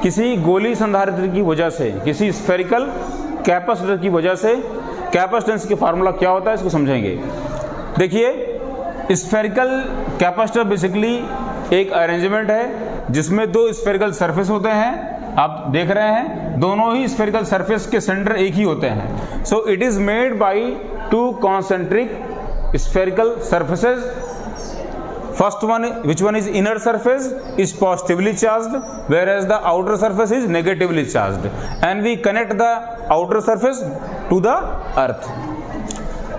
किसी गोली संधारित्र की वजह से, किसी स्फेरिकल कैपेसिटर की वजह से कैपेसिटेंस की फार्मूला क्या होता है इसको समझेंगे। देखिए, स्फेरिकल कैपेसिटर बेसिकली एक अरेंजमेंट है जिसमें दो स्फेरिकल सरफेस होते हैं। आप देख रहे हैं दोनों ही स्फेरिकल सरफेस के सेंटर एक ही होते हैं। So it is made by two concentric spherical surfaces. First one, which one is inner surface, is positively charged, whereas the outer surface is negatively charged, and we connect the outer surface to the earth.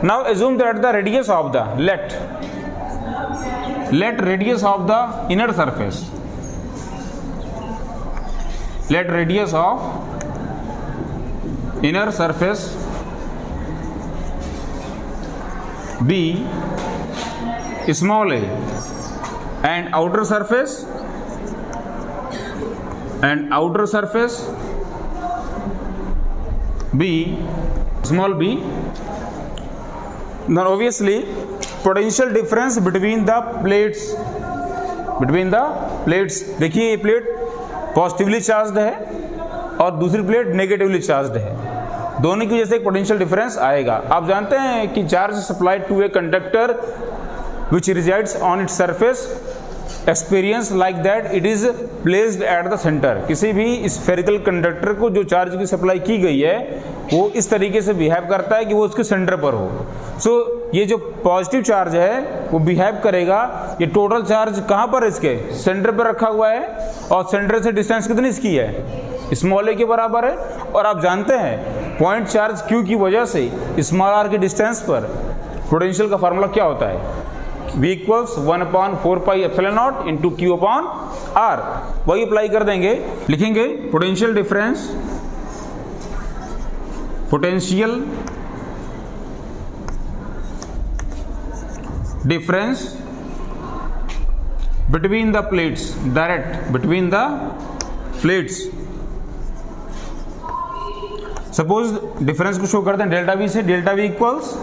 Now assume that the radius of the let radius of the inner surface, let radius of inner surface be small a, and outer surface be small b. Now obviously potential difference between the plates, देखिए ये plate positively charged है और दूसरी plate negatively charged है, दोनों की वजह से एक पोटेंशियल डिफरेंस आएगा। आप जानते हैं कि charge supplied to a conductor which resides on its surface experience like that it is placed at the centre. किसी भी स्फेरिकल कंडक्टर को जो चार्ज की सप्लाई की गई है वो इस तरीके से बिहेव करता है कि वो उसके सेंटर पर हो। सो ये जो पॉजिटिव चार्ज है वो बिहेव करेगा, ये टोटल चार्ज कहाँ पर इसके सेंटर पर रखा हुआ है और सेंटर से डिस्टेंस कितनी इसकी है, स्मॉल ए के बराबर है। और आप जानते हैं पॉइंट चार्ज क्यू की वजह से स्मॉल आर के डिस्टेंस पर पोटेंशियल का फार्मूला क्या होता है, V equals 1/4 pi epsilon nought into Q upon R. वही अप्लाई कर देंगे, लिखेंगे potential difference between the plates, direct between the plates. Suppose difference को शो करते हैं डेल्टा वी से, delta V equals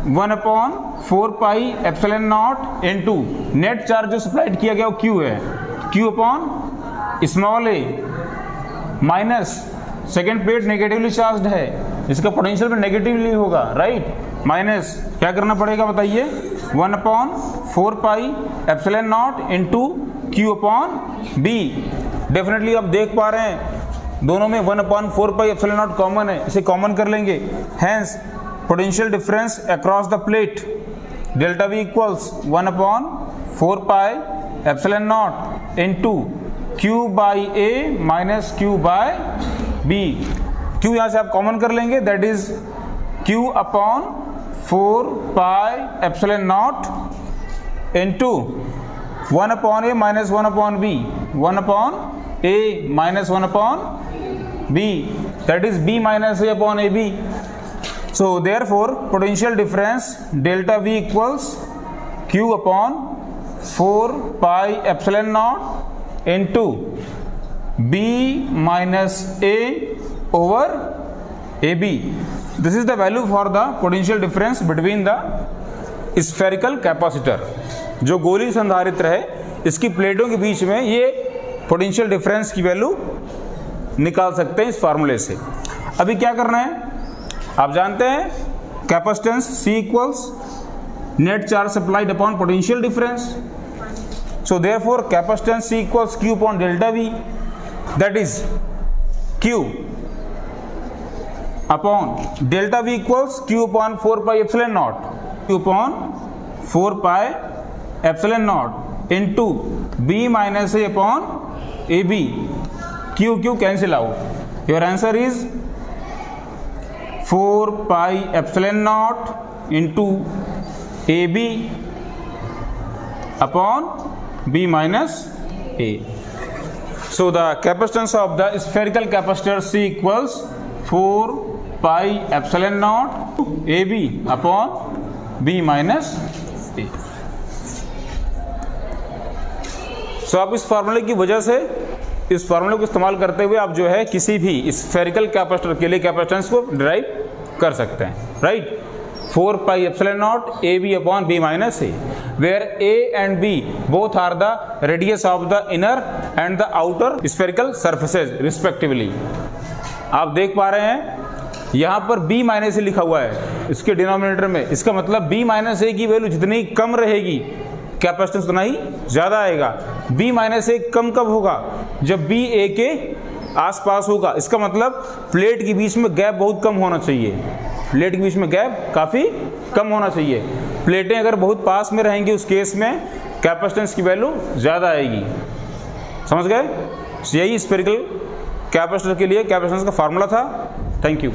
1/4 pi epsilon nought into net charge जो supplied किया गया वो क्यू है, Q upon small A minus second plate negatively charged है, इसका पोटेंशियल भी नेगेटिवली होगा, राइट। माइनस क्या करना पड़ेगा बताइए, 1/4 pi epsilon nought into Q upon B. Definitely आप देख पा रहे हैं दोनों में 1/4 पाई एप्सिलॉन नॉट कॉमन है, इसे कॉमन कर लेंगे। Hence potential difference across the plate delta V equals 1/4 pi epsilon nought into Q by A minus Q by B. Q यहां से आप कॉमन कर लेंगे, that is Q upon 4 pi epsilon nought into 1/a minus 1/b, 1/a minus 1/b, that is b minus a upon ab. So therefore potential difference delta v equals q upon 4 pi epsilon naught into b minus a over ab. This is the value for the potential difference between the spherical capacitor. जो गोली संधारित्र है इसकी प्लेटों के बीच में ये potential difference की वैल्यू निकाल सकते हैं इस फार्मूले से। अभी क्या करना है, आप जानते हैं capacitance C equals net charge supplied upon potential difference. So therefore capacitance C equals Q upon delta V, that is Q upon delta V equals Q upon 4 pi epsilon not, Q upon 4 pi epsilon nought into B minus A upon AB। Q cancel out, your answer is 4 pi epsilon nought into AB upon B minus A। So the capacitance of the spherical capacitor C equals 4 pi epsilon not AB upon B minus A। सो आप इस फार्मूले की वजह से, इस फार्मूले को इस्तेमाल करते हुए आप जो है किसी भी स्फेरिकल कैपेसिटर के लिए कैपेसिटेंस को डिराइव कर सकते हैं, right. 4 pi epsilon nought A B upon B minus A, where A and B both are the radius of the inner and the outer spherical surfaces respectively. आप देख पा रहे हैं यहाँ पर b माइनस ए लिखा हुआ है इसके डिनोमिनेटर में, इसका मतलब b माइनस ए की वैल्यू जितनी कम रहेगी कैपेसिटेंस उतना ही ज़्यादा आएगा। b माइनस ए कम कब होगा? जब b a के आसपास होगा। इसका मतलब प्लेट के बीच में गैप बहुत कम होना चाहिए, प्लेट के बीच में गैप काफ़ी कम होना चाहिए। प्लेटें अगर बहुत पास में रहेंगी उस केस में कैपेसिटेंस की वैल्यू ज़्यादा आएगी। समझ गए? यही स्फेरिकल कैपेसिटर के लिए कैपेसिटेंस का फार्मूला था। Thank you.